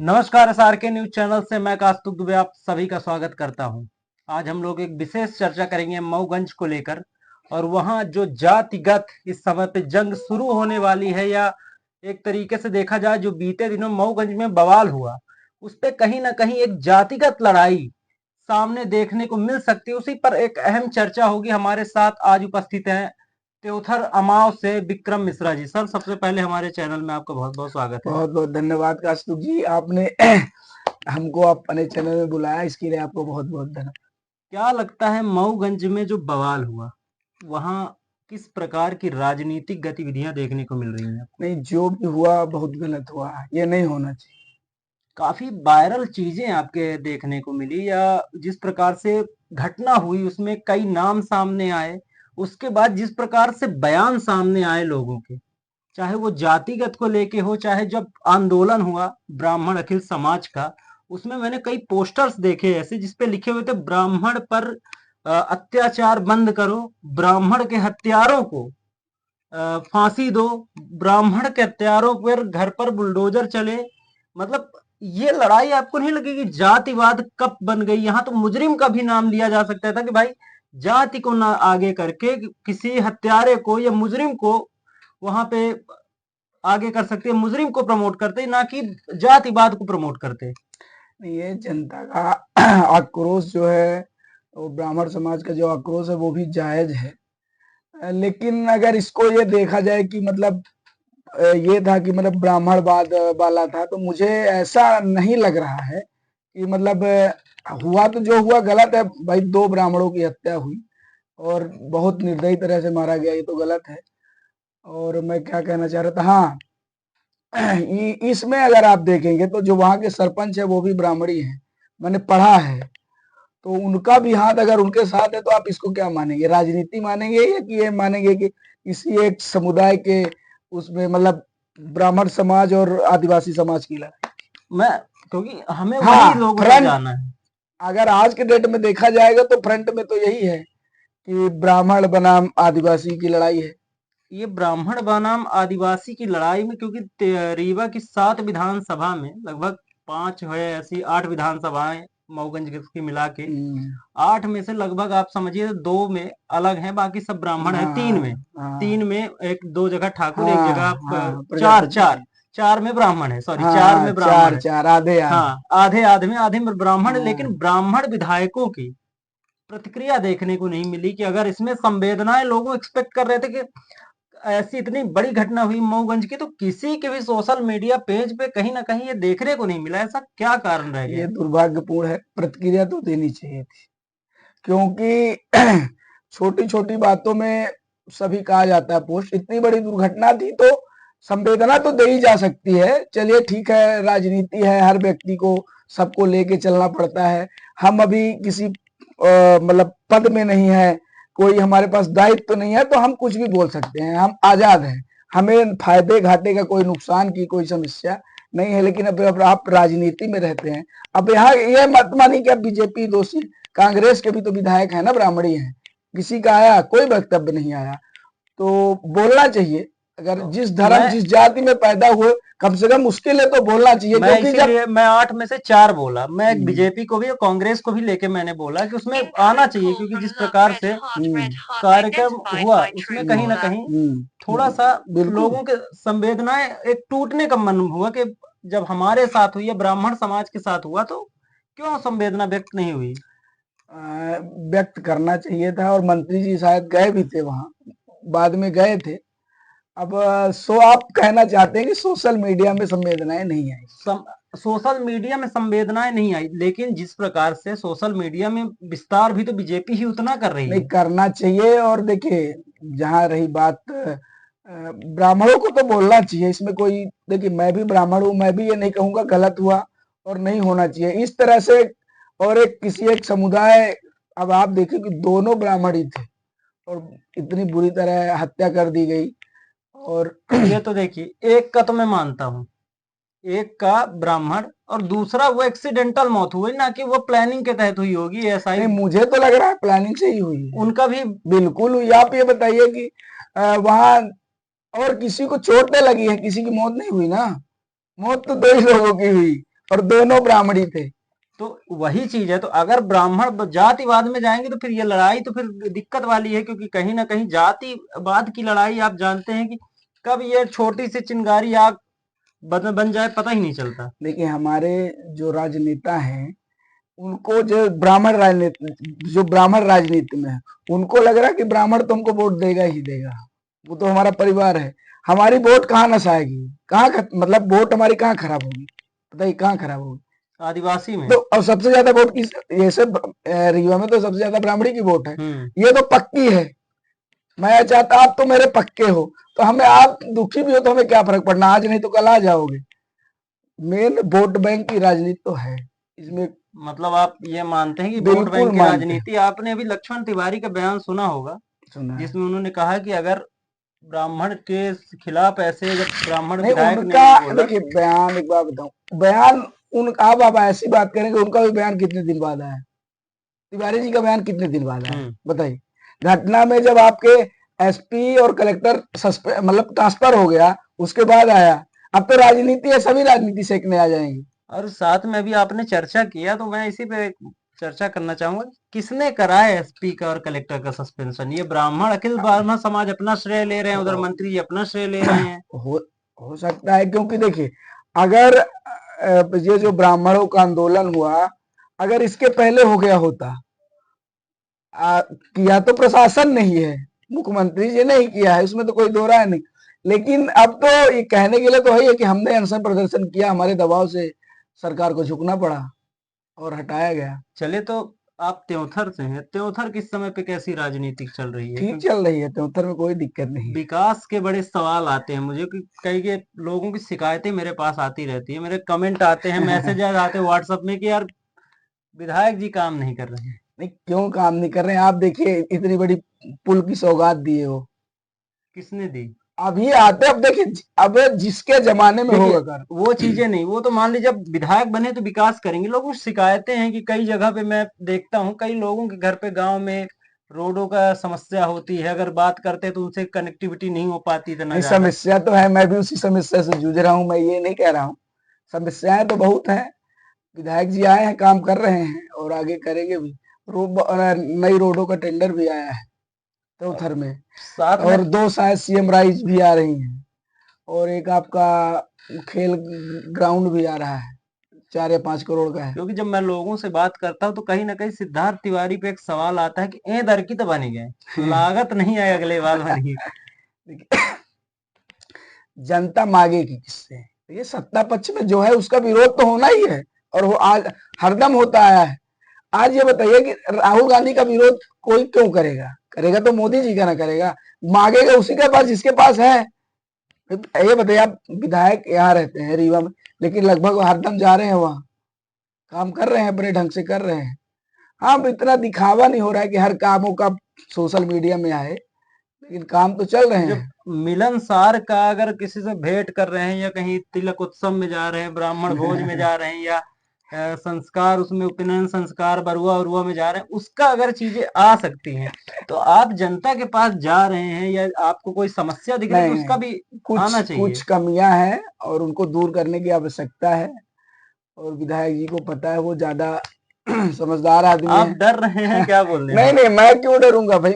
नमस्कार, एसआर के news channel से मैं कास्तुक दुबे आप सभी का स्वागत करता हूं। आज हम लोग एक विशेष चर्चा करेंगे मऊगंज को लेकर और वहां जो जातिगत इस समय पे जंग शुरू होने वाली है या एक तरीके से देखा जाए जो बीते दिनों मऊगंज में बवाल हुआ उस पे कहीं ना कहीं एक जातिगत लड़ाई सामने देखने को मिल सकती है। उसी पर एक अहम चर्चा होगी। हमारे साथ आज उपस्थित हैं त्योथर अमाव से विक्रम मिश्रा जी। सर, सबसे पहले हमारे चैनल में आपका बहुत बहुत स्वागत है। बहुत बहुत धन्यवाद कास्तुक जी, आपने हमको अपने चैनल में बुलाया, इसके लिए आपको बहुत बहुत धन्यवाद। क्या लगता है मऊगंज में जो बवाल हुआ वहां किस प्रकार की राजनीतिक गतिविधियां देखने को मिल रही हैं? नहीं, जो भी हुआ बहुत गलत हुआ, ये नहीं होना चाहिए। काफी वायरल चीजें आपके देखने को मिली या जिस प्रकार से घटना हुई उसमें कई नाम सामने आए। उसके बाद जिस प्रकार से बयान सामने आए लोगों के, चाहे वो जातिगत को लेके हो, चाहे जब आंदोलन हुआ ब्राह्मण अखिल समाज का, उसमें मैंने कई पोस्टर्स देखे ऐसे जिसपे लिखे हुए थे ब्राह्मण पर अत्याचार बंद करो, ब्राह्मण के हत्यारों को फांसी दो, ब्राह्मण के हत्यारों पर घर पर बुलडोजर चले। मतलब ये लड़ाई आपको नहीं लगेगी जातिवाद कब बन गई? यहाँ तो मुजरिम का भी नाम लिया जा सकता था कि भाई जाति को ना आगे करके किसी हत्यारे को या मुजरिम को वहां पे आगे कर सकते हैं, मुजरिम को प्रमोट करते ना कि जातिवाद को प्रमोट करते। ये जनता का आक्रोश जो है, वो ब्राह्मण समाज का जो आक्रोश है वो भी जायज है, लेकिन अगर इसको ये देखा जाए कि मतलब ये था कि मतलब ब्राह्मणवाद वाला था, तो मुझे ऐसा नहीं लग रहा है कि मतलब हुआ तो जो हुआ गलत है भाई। 2 ब्राह्मणों की हत्या हुई और बहुत निर्दयी तरह से मारा गया, ये तो गलत है। और मैं क्या कहना चाह रहा था, हाँ, इसमें अगर आप देखेंगे तो जो वहां के सरपंच है वो भी ब्राह्मणी है, मैंने पढ़ा है। तो उनका भी हाथ अगर उनके साथ है तो आप इसको क्या मानेंगे, राजनीति मानेंगे या कि ये मानेंगे कि किसी एक समुदाय के उसमें मतलब ब्राह्मण समाज और आदिवासी समाज की लड़ाई? मैं क्योंकि हमें वही हाँ, लोगों तक फ्रंट जाना है। अगर आज के डेट में देखा जाएगा तो फ्रंट में तो यही है कि ब्राह्मण बनाम आदिवासी की लड़ाई है। ये ब्राह्मण बनाम आदिवासी की लड़ाई में, क्योंकि रीवा की 7 विधानसभा में लगभग 5 है ऐसी 8 विधानसभाएं मऊगंज की मिला के, 8 में से लगभग आप समझिए 2 में अलग हैं, बाकी सब ब्राह्मण हैं। 3 में, हाँ 3 में एक 2 जगह ठाकुर, एक हाँ जगह हाँ, चार प्रजापति। चार 4 में ब्राह्मण है, सॉरी 4 हाँ, में ब्राह्मण चार है। चार आधे आधे। हाँ, आधे आधे में, आधे में ब्राह्मण है, लेकिन हाँ, ब्राह्मण विधायकों की प्रतिक्रिया देखने को नहीं मिली कि अगर इसमें संवेदनाएं लोगों एक्सपेक्ट कर रहे थे कि ऐसी इतनी बड़ी घटना हुई मऊगंज की, तो किसी के भी सोशल मीडिया पेज पे कहीं ना कहीं ये देखने को नहीं मिला। ऐसा क्या कारण रह ये गया? दुर्भाग्यपूर्ण है, प्रतिक्रिया तो देनी चाहिए थी, क्योंकि छोटी छोटी बातों में सभी कहा जाता है पोस्ट। इतनी बड़ी दुर्घटना थी तो संवेदना तो दे ही जा सकती है। चलिए ठीक है, राजनीति है, हर व्यक्ति को सबको लेके चलना पड़ता है। हम अभी किसी मतलब पद में नहीं है, कोई हमारे पास दायित्व तो नहीं है, तो हम कुछ भी बोल सकते हैं, हम आजाद हैं। हमें फायदे घाटे का कोई नुकसान की कोई समस्या नहीं है। लेकिन अब आप राजनीति में रहते हैं, अब यहाँ ये मत मानिए कि अब बीजेपी दोषी, कांग्रेस के भी तो विधायक है ना, ब्राह्मणी है, किसी का आया कोई वक्तव्य नहीं आया। तो बोलना चाहिए, अगर तो जिस धर्म मैं जिस जाति में पैदा हुए कम से कम उसके लिए तो बोलना चाहिए, मैं क्योंकि जब इसीलिए मैं 8 में से 4 बोला। मैं एक हम्म, बीजेपी को भी और कांग्रेस को भी लेके मैंने बोला कि उसमें आना चाहिए, क्योंकि जिस प्रकार से कार्यक्रम हुआ उसमें कहीं ना कहीं थोड़ा सा बिल्कुल। लोगों के संवेदनाएं एक टूटने का मन हुआ कि जब हमारे साथ हुई या ब्राह्मण समाज के साथ हुआ तो क्यों संवेदना व्यक्त नहीं हुई? व्यक्त करना चाहिए था, और मंत्री जी शायद गए भी थे वहां, बाद में गए थे। अब सो आप कहना चाहते हैं कि सोशल मीडिया में संवेदनाएं नहीं आई? सोशल मीडिया में संवेदनाएं नहीं आई, लेकिन जिस प्रकार से सोशल मीडिया में विस्तार भी तो बीजेपी ही उतना कर रही नहीं, है। करना चाहिए। और देखिए, जहां रही बात ब्राह्मणों को तो बोलना चाहिए, इसमें कोई, देखिए मैं भी ब्राह्मण हूं, मैं भी ये नहीं कहूंगा गलत हुआ और नहीं होना चाहिए इस तरह से। और एक किसी एक समुदाय, अब आप देखिए कि दोनों ब्राह्मण ही थे और इतनी बुरी तरह हत्या कर दी गई। और ये तो देखिए, एक का तो मैं मानता हूँ, एक का ब्राह्मण और दूसरा वो एक्सीडेंटल मौत हुई ना कि वो प्लानिंग के तहत हुई होगी ऐसा ही। नहीं, मुझे तो लग रहा है प्लानिंग से ही हुई है, उनका भी बिल्कुल हुई। आप ये बताइए कि वहां और किसी को चोटें लगी है, किसी की मौत नहीं हुई ना, मौत तो 2 ही लोगों की हुई। और दोनों ब्राह्मणी थे। तो वही चीज है, तो अगर ब्राह्मण जातिवाद में जाएंगे तो फिर ये लड़ाई तो फिर दिक्कत वाली है, क्योंकि कहीं ना कहीं जातिवाद की लड़ाई आप जानते हैं कि कब ये छोटी सी चिंगारी आग बन जाए पता ही नहीं चलता। देखिए हमारे जो राजनेता हैं, उनको जो ब्राह्मण राजनीति में है, उनको लग रहा है कि ब्राह्मण तो हमको वोट देगा ही देगा, वो तो हमारा परिवार है, हमारी वोट कहाँ नसाएगी, मतलब वोट हमारी कहाँ खराब होगी, बताइए कहाँ खराब होगी? आदिवासी में। तो और सबसे ज्यादा वोट किस, जैसे रीवा में तो सबसे ज्यादा ब्राह्मणी की वोट है, ये तो पक्की है। मैं चाहता आप तो मेरे पक्के हो, तो हमें आप दुखी भी हो तो हमें क्या फर्क पड़ना, आज नहीं तो कल आ जाओगे। मेन वोट बैंक की राजनीति तो है इसमें। मतलब आप ये मानते हैं कि वोट बिल्कुल बैंक की मानते हैं। राजनीति, आपने अभी लक्ष्मण तिवारी का बयान सुना होगा, सुना है। जिसमें उन्होंने कहा कि अगर ब्राह्मण के खिलाफ ऐसे जब ब्राह्मण नहीं विधायक ने उनका, बोला। देखिए बयान, एक बात बताऊं, बयान उन आप ऐसी बात करेंगे, उनका भी बयान कितने दिन बाद आया, तिवारी जी का बयान कितने दिन बाद आया बताइए? घटना में जब आपके एसपी और कलेक्टर मतलब ट्रांसफर हो गया, उसके बाद आया। अब तो राजनीति है, सभी राजनीति सेकने आ जाएंगे। और साथ में भी आपने चर्चा किया, तो मैं इसी पे चर्चा करना चाहूंगा, किसने करा है एसपी का और कलेक्टर का सस्पेंशन? ये ब्राह्मण, अखिल ब्राह्मण समाज अपना श्रेय ले रहे हैं, उधर मंत्री जी अपना श्रेय ले रहे हैं। हो सकता है, क्योंकि देखिए अगर ये जो ब्राह्मणों का आंदोलन हुआ, अगर इसके पहले हो गया होता, किया तो प्रशासन नहीं है, मुख्यमंत्री जी ने ही किया है, उसमें तो कोई दो राय नहीं। लेकिन अब तो ये कहने के लिए तो है कि हमने अनशन प्रदर्शन किया, हमारे दबाव से सरकार को झुकना पड़ा और हटाया गया। चले, तो आप त्योंथर से हैं, त्योंथर किस समय पे कैसी राजनीति चल रही है? ठीक चल रही है, त्योंथर में कोई दिक्कत नहीं। विकास के बड़े सवाल आते हैं मुझे, कि कई के लोगों की शिकायतें मेरे पास आती रहती है, मेरे कमेंट आते हैं, मैसेजेस आते हैं व्हाट्सएप में कि यार विधायक जी काम नहीं कर रहे हैं। नहीं, क्यों काम नहीं कर रहे हैं? आप देखिए इतनी बड़ी पुल की सौगात दी है, वो किसने दी? अभी आते, अब देखिए, अब जिसके जमाने में होगा कर, वो चीजें नहीं, वो तो मान लीजिए जब विधायक बने तो विकास करेंगे। लोगों की शिकायतें हैं कि कई जगह पे मैं देखता हूँ, कई लोगों के घर पे गांव में रोडों का समस्या होती है, अगर बात करते हैं तो उनसे कनेक्टिविटी नहीं हो पाती इतना ज्यादा। समस्या तो है, मैं भी उसी समस्या से जूझ रहा हूँ, मैं ये नहीं कह रहा हूँ, समस्याएं तो बहुत हैं। विधायक जी आए हैं, काम कर रहे हैं और आगे करेंगे भी। नई रोडों का टेंडर भी आया है त्योंथर में, साथ और में 2 शायद सीएम राइज भी आ रही हैं, और एक आपका खेल ग्राउंड भी आ रहा है, 4 या 5 करोड़ का है। क्योंकि जब मैं लोगों से बात करता हूँ तो कहीं ना कहीं सिद्धार्थ तिवारी पे एक सवाल आता है कि ए दर की तो बनी गए, लागत नहीं है अगले बार बनी। जनता मांगेगी किससे? ये सत्ता पक्ष में जो है उसका विरोध तो होना ही है, और वो आज हरदम होता आया है। आज ये बताइए कि राहुल गांधी का विरोध कोई क्यों करेगा? करेगा तो मोदी जी का ना करेगा, मांगेगा उसी के पास जिसके पास है। ये बताइए, आप विधायक यहाँ रहते हैं रीवा में, लेकिन लगभग हरदम जा रहे हैं वहां, काम कर रहे हैं, बड़े ढंग से कर रहे हैं। हाँ, इतना दिखावा नहीं हो रहा है कि हर कामों का सोशल मीडिया में आए, लेकिन काम तो चल रहे हैं। मिलनसार का अगर किसी से भेंट कर रहे हैं, या कहीं तिलक उत्सव में जा रहे हैं, ब्राह्मण भोज में जा रहे हैं, या संस्कार, उसमें उपनयन संस्कार, बरुआ उरुआ में जा रहे हैं, उसका अगर चीजें आ सकती हैं, तो आप जनता के पास जा रहे हैं या आपको कोई समस्या दिख रही है तो उसका भी आना चाहिए। कुछ कमियां हैं और उनको दूर करने की आवश्यकता है, और विधायक जी को पता है, वो ज्यादा समझदार आदमी है। आप डर रहे हैं क्या बोलने नहीं नहीं, मैं क्यों डरूंगा भाई,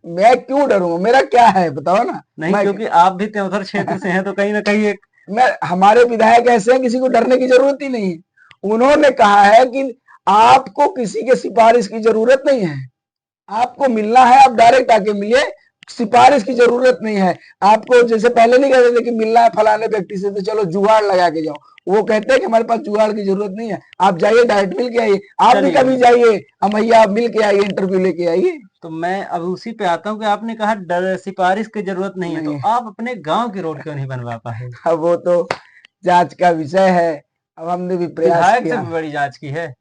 मैं क्यों डरूंगा, मेरा क्या है बताओ ना। नहीं, क्योंकि आप भी त्योंथर क्षेत्र से हैं, तो कहीं ना कहीं एक हमारे विधायक ऐसे हैं, किसी को डरने की जरूरत ही नहीं है। उन्होंने कहा है कि आपको किसी के सिफारिश की जरूरत नहीं है, आपको मिलना है आप डायरेक्ट आके मिलिए, सिफारिश की जरूरत नहीं है आपको। जैसे पहले नहीं कहते थे कि मिलना है फलाने व्यक्ति से तो चलो जुगाड़ लगा के जाओ, वो कहते हैं कि हमारे पास जुगाड़ की जरूरत नहीं है, आप जाइए डायरेक्ट मिल के आइए। आप भी कभी जाइए अमैया, मिल के आइए, इंटरव्यू लेके आइए। तो मैं अब उसी पे आता हूँ कि आपने कहा सिफारिश की जरूरत नहीं है, तो आप अपने गांव की रोड क्यों नहीं बनवा पाए? अब वो तो जांच का विषय है, अब हमने भी प्रयास विधायक किया। से भी बड़ी जांच की है।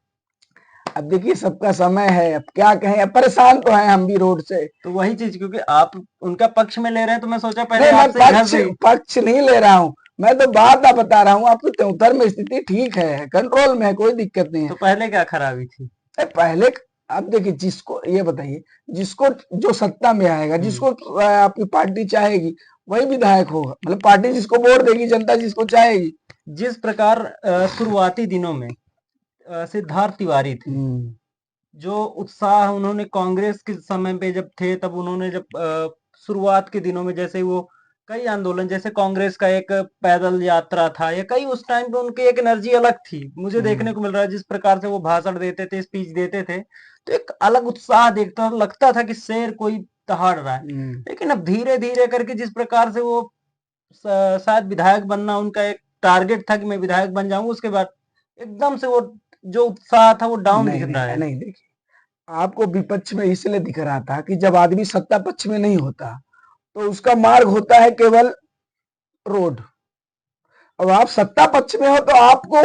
अब देखिए सबका समय है, अब क्या कहें, अब परेशान तो हैं हम भी रोड से। तो वही चीज, क्योंकि आप उनका पक्ष में ले रहे हैं, तो मैं सोचा पहले नहीं, मैं आपसे पक्ष नहीं ले रहा हूँ, मैं तो बात बता रहा हूँ आपको। त्योंतर में स्थिति ठीक है, कंट्रोल में है, कोई दिक्कत नहीं है। तो पहले क्या खराबी थी? पहले आप देखिए, जिसको ये बताइए, जिसको जो सत्ता में आएगा, जिसको आपकी पार्टी चाहेगी वही विधायक होगा, मतलब पार्टी जिसको वोट देगी, जनता जिसको चाहेगी, जिस प्रकार शुरुआती दिनों में सिद्धार्थ तिवारी थे, जो उत्साह उन्होंने कांग्रेस के समय पे जब थे, तब उन्होंने जब शुरुआत के दिनों में जैसे वो कई आंदोलन, जैसे कांग्रेस का एक पैदल यात्रा था, या कई उस टाइम पे उनकी एक एनर्जी अलग थी, मुझे देखने को मिल रहा है। जिस प्रकार से वो भाषण देते थे, स्पीच देते थे, तो एक अलग उत्साह देखता और लगता था कि शेर कोई दहाड़ रहा है। लेकिन अब धीरे धीरे करके जिस प्रकार से वो शायद विधायक बनना उनका एक टारगेट था कि मैं विधायक बन जाऊंगा, उसके बाद एकदम से वो जो उत्साह था वो डाउन दिख रहा है। नहीं देखिए, आपको विपक्ष में इसलिए दिख रहा था कि जब आदमी सत्ता पक्ष में नहीं होता तो उसका मार्ग होता है केवल रोड। अब आप सत्ता पक्ष में हो तो आपको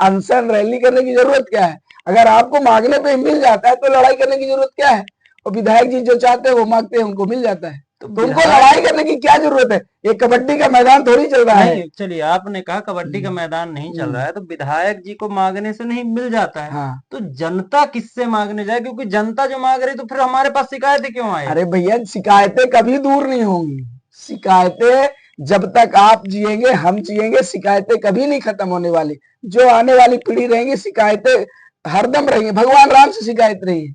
अनशन रैली करने की जरूरत क्या है? अगर आपको मांगने पे मिल जाता है तो लड़ाई करने की जरूरत क्या है? और विधायक जी जो चाहते हैं वो मांगते हैं, उनको मिल जाता है, तो उनको लड़ाई करने की क्या जरूरत है? ये कबड्डी का मैदान थोड़ी चल रहा है। चलिए, आपने कहा कबड्डी का मैदान नहीं चल रहा है, तो विधायक जी को मांगने से नहीं मिल जाता है। हाँ। तो जनता किससे मांगने जाए? क्योंकि जनता जो मांग रही तो फिर हमारे पास शिकायतें क्यों आए? अरे भैया, शिकायतें कभी दूर नहीं होंगी। शिकायतें जब तक आप जिएंगे, हम जिएंगे, शिकायतें कभी नहीं खत्म होने वाली। जो आने वाली पीढ़ी रहेंगी, शिकायतें हरदम रहेंगी। भगवान राम से शिकायत रही है,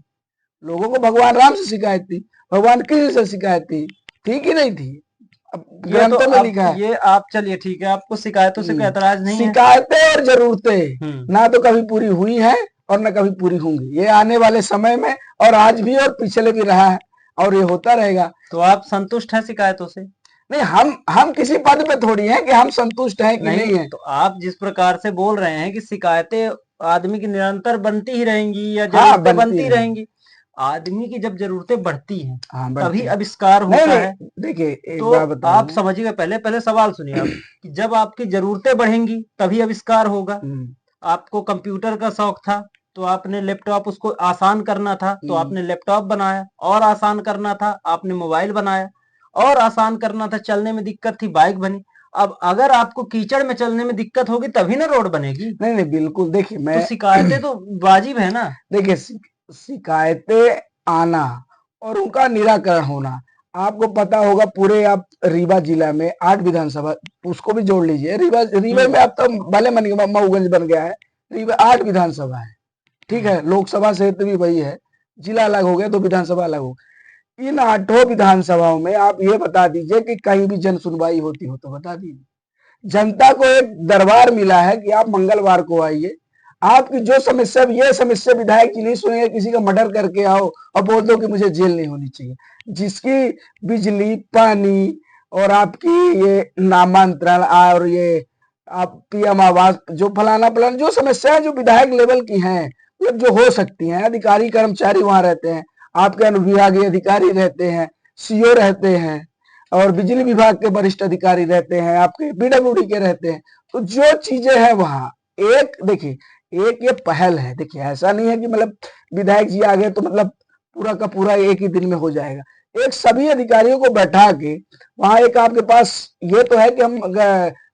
लोगों को भगवान राम से शिकायत थी, भगवान कृष्ण से शिकायत थी कि नहीं थी? ग्रंथों में लिखा है। ये आप चलिए ठीक है, आपको शिकायतों से कोई एतराज नहीं है। शिकायतें और जरूरतें ना तो कभी पूरी हुई है और ना कभी पूरी होंगी। ये आने वाले समय में, और आज भी और पिछले भी रहा है और ये होता रहेगा। तो आप संतुष्ट हैं शिकायतों से? नहीं, हम किसी पद पे थोड़ी हैं कि हम संतुष्ट हैं कि नहीं है। तो आप जिस प्रकार से बोल रहे हैं कि शिकायतें आदमी की निरंतर बनती ही रहेंगी या जरूरतें बनती रहेंगी, आदमी की जब जरूरतें बढ़ती हैं तभी आविष्कार होता है। देखिए, तो आप समझिएगा, पहले सवाल सुनिए आप कि जब आपकी जरूरतें बढ़ेंगी तभी आविष्कार होगा। आपको कंप्यूटर का शौक था तो आपने लैपटॉप, उसको आसान करना था तो आपने लैपटॉप बनाया, और आसान करना था आपने मोबाइल बनाया, और आसान करना था, चलने में दिक्कत थी, बाइक बनी। अब अगर आपको कीचड़ में चलने में दिक्कत होगी तभी ना रोड बनेगी। नहीं, बिल्कुल। देखिए, मैं तो शिकायतें तो वाजिब है ना। देखिए, शिकायतें आना और उनका निराकरण होना, आपको पता होगा पूरे आप रीवा जिला में 8 विधानसभा, उसको भी जोड़ लीजिए। रीवा में अब तो भले मऊगंज बन गया है, रीवा 8 विधानसभा है, ठीक है। लोकसभा क्षेत्र भी वही है, जिला अलग हो गया तो विधानसभा अलग हो। इन 8 विधानसभाओं में आप ये बता दीजिए कि कहीं भी जन सुनवाई होती हो तो बता दीजिए। जनता को एक दरबार मिला है कि आप मंगलवार को आइए, आपकी जो समस्या, ये समस्या विधायक जी नहीं सुनेंगे, किसी का मर्डर करके आओ और बोल दो कि मुझे जेल नहीं होनी चाहिए। जिसकी बिजली, पानी और आपकी ये नामांतरण और ये आप पीएम आवास, जो फलाना फलाना जो समस्याएं जो विधायक लेवल की हैं, मतलब जो हो सकती हैं, अधिकारी कर्मचारी वहां रहते हैं, आपके अनुविभागीय अधिकारी रहते हैं, सीओ रहते हैं, और बिजली विभाग के वरिष्ठ अधिकारी रहते हैं, आपके पीडब्ल्यूडी के रहते हैं। तो जो चीजें हैं वहां, एक देखिए, एक ये पहल है। देखिए, ऐसा नहीं है कि मतलब विधायक जी आ गए तो मतलब पूरा का पूरा एक ही दिन में हो जाएगा। एक सभी अधिकारियों को बैठा के वहां, एक आपके पास ये तो है कि हम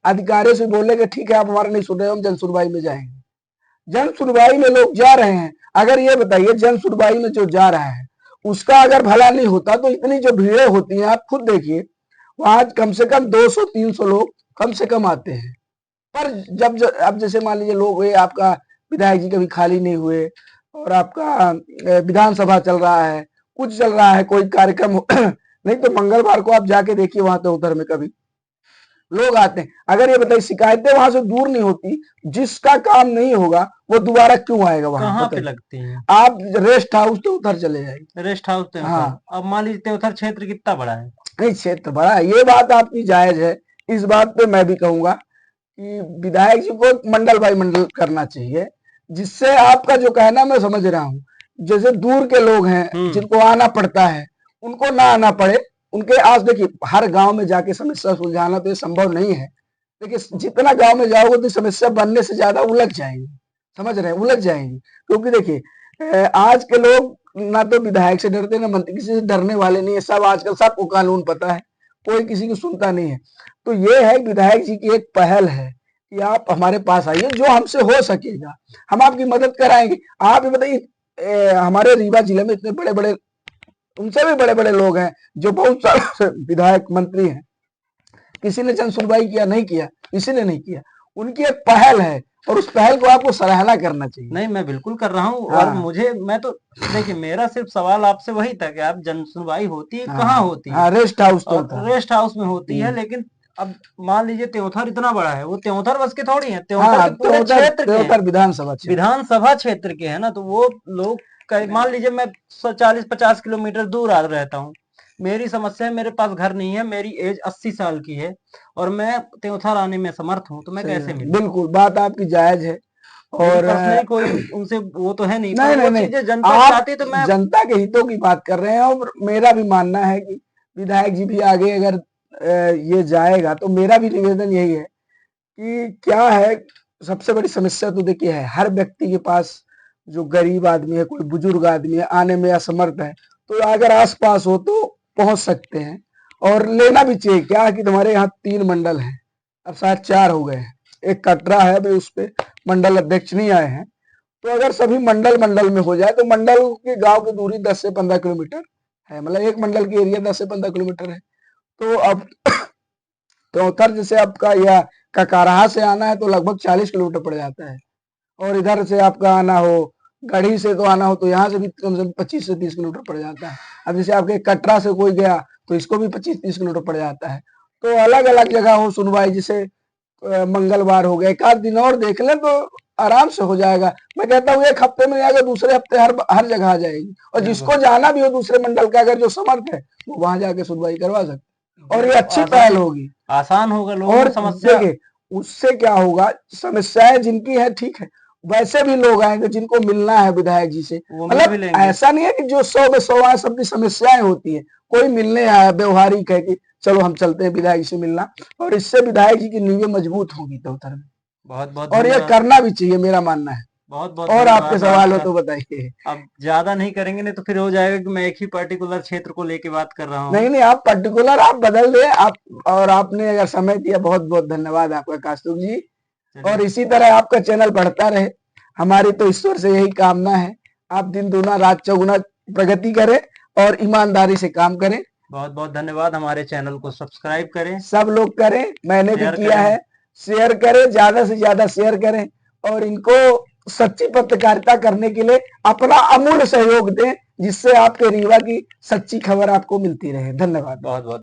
अधिकारियों से बोले कि ठीक है आप हमारा नहीं सुन रहे, हम जन सुनवाई में जाएंगे। जन सुनवाई में लोग जा रहे हैं, अगर ये बताइए जन सुनवाई में जो जा रहा है उसका अगर भला नहीं होता तो इतनी जो भीड़ें होती हैं, आप खुद देखिए, वहां कम से कम 200-300 लोग कम से कम आते हैं। पर जब अब जैसे मान लीजिए लोग हुए, आपका विधायक जी कभी खाली नहीं हुए और आपका विधानसभा चल रहा है, कुछ चल रहा है, कोई कार्यक्रम नहीं, तो मंगलवार को आप जाके देखिए वहां तो उधर में कभी लोग आते हैं। अगर ये बताइए शिकायतें वहां से दूर नहीं होती, जिसका काम नहीं होगा वो दोबारा क्यों आएगा वहां? कहाँ पे लगती हैं? आप रेस्ट हाउस तो उधर चले जाइए। रेस्ट हाउस तो हाँ। अब मान लीजिए उधर क्षेत्र कितना बड़ा है? नहीं, क्षेत्र बड़ा है, ये बात आपकी जायज है। इस बात पे मैं भी कहूंगा कि विधायक जी को मंडल बाई मंडल करना चाहिए, जिससे आपका जो कहना मैं समझ रहा हूँ, जैसे दूर के लोग हैं जिनको आना पड़ता है, उनको ना आना पड़े। उनके आज देखिए, हर गांव में जाके समस्या सुलझाना तो ये संभव नहीं है। देखिए, जितना गांव में जाओगे तो समस्या बनने से ज्यादा उलझ जाएंगी, समझ रहे हैं, उलझ जाएंगी। क्योंकि देखिए, आज के लोग ना तो विधायक से डरते ना मंत्री, किसी से डरने वाले नहीं है। सब आजकल सबको कानून पता है, कोई किसी की सुनता नहीं है। तो ये है विधायक जी की एक पहल है कि आप हमारे पास आइए, जो हमसे हो सकेगा हम आपकी मदद कराएंगे। आप ये बताइए, हमारे रीवा जिले में इतने बड़े बड़े, उनसे भी बड़े बड़े लोग हैं जो बहुत सारे विधायक मंत्री हैं, किसी ने जन सुनवाई किया? नहीं किया, किसी ने नहीं किया। उनकी एक पहल है और उस पहल को आपको सराहना करना चाहिए। नहीं, मैं बिल्कुल कर रहा हूँ। और हाँ मैं तो देखिए, मेरा सिर्फ सवाल आपसे वही था कि आप जन सुनवाई होती है कहाँ हाँ होती है? हाँ, रेस्ट हाउस तो और था। रेस्ट हाउस में होती है, हम्म। लेकिन अब मान लीजिए त्योंथर इतना बड़ा है, वो त्योंथर बस के थोड़ी है, त्योंथर हाँ, के पूरे क्षेत्र के हैं, त्योदर विधानसभा क्षेत्र। विधानसभा क्षेत्र के है ना। तो वो लोग मान लीजिए मैं 40-50 किलोमीटर दूर आ रहता हूँ, मेरी समस्या है, मेरे पास घर नहीं है, मेरी एज 80 साल की है और मैं त्योथर आने में समर्थ हूँ, तो मैं सही कैसे बात, मिलूं? बिल्कुल बात आपकी जायज है। मेरी और पर्सनली कोई उनसे वो तो है नहीं, पर नहीं नहीं वो नहीं, चीजें जनता आप चाहती है तो मैं। जनता के हितों की बात कर रहे हैं और मेरा भी मानना है कि विधायक जी भी आगे अगर ये जाएगा तो मेरा भी निवेदन यही है कि क्या है, सबसे बड़ी समस्या तो देखिए है, हर व्यक्ति के पास जो गरीब आदमी है, कोई बुजुर्ग आदमी है, आने में असमर्थ है, तो अगर आस पास हो तो पहुंच सकते हैं और लेना भी चाहिए। क्या है कि तुम्हारे यहाँ 3 मंडल हैं, अब शायद 4 हो गए हैं, एक कटरा है, अभी उस पे मंडल अध्यक्ष नहीं आए हैं। तो अगर सभी मंडल मंडल में हो जाए तो मंडल के गांव की दूरी 10 से 15 किलोमीटर है, मतलब एक मंडल की एरिया 10 से 15 किलोमीटर है। तो अब त्योंथर जैसे आपका या ककाराहा से आना है तो लगभग 40 किलोमीटर पड़ जाता है, और इधर से आपका आना हो, गढ़ी से तो आना हो तो यहाँ से भी कम से कम 25 से 30 किलोमीटर पड़ जाता है। अब जैसे आपके कटरा से कोई गया तो इसको भी 25-30 किलोमीटर पड़ जाता है। तो अलग अलग जगह हो सुनवाई, जैसे मंगलवार हो गया, एक आध दिन और देख लें तो आराम से हो जाएगा। मैं कहता हूँ 1 हफ्ते में जाएगा, दूसरे हफ्ते हर जगह आ जाएगी, और जिसको बिल्कुल जाना भी हो दूसरे मंडल का, अगर जो समर्थ है वो वहां जाके सुनवाई करवा सकते, और ये बिल्कुल अच्छी पहल आसान होगी। आसान होगा, लोगों और की समस्या। देखिए उससे क्या होगा, समस्याएं जिनकी है ठीक है, वैसे भी लोग आएंगे जिनको मिलना है विधायक जी से। वो मिल भी मतलब लेंगे। ऐसा नहीं है कि जो 100 में 100 आए, सबकी समस्याएं होती है, कोई मिलने आया व्यवहारिक है कि चलो हम चलते हैं विधायक जी से मिलना, और इससे विधायक जी की नींवें मजबूत होगी त्योतर में, बहुत बहुत और ये धन्यवाद। करना भी चाहिए, मेरा मानना है। बहुत बहुत और आपके धन्यवाद सवाल हो आपका। तो बताइए। अब ज्यादा नहीं करेंगे, नहीं तो फिर हो जाएगा कि मैं एक ही पर्टिकुलर क्षेत्र को लेके बात कर रहा नहीं हूँ। नहीं, आप पर्टिकुलर आप बदल दे आप, और आपने अगर समय दिया, बहुत बहुत धन्यवाद आपका कास्तुक जी। और चलिए। इसी तरह आपका चैनल बढ़ता रहे, हमारी तो ईश्वर से यही कामना है। आप दिन दूना रात चौगुना प्रगति करें और ईमानदारी से काम करें। बहुत बहुत धन्यवाद। हमारे चैनल को सब्सक्राइब करें, सब लोग करें, मैंने भी शेयर किया करें। है। शेयर करें, ज्यादा से ज्यादा शेयर करें, और इनको सच्ची पत्रकारिता करने के लिए अपना अमूल्य सहयोग दें, जिससे आपके रीवा की सच्ची खबर आपको मिलती रहे। धन्यवाद। बहुत बहुत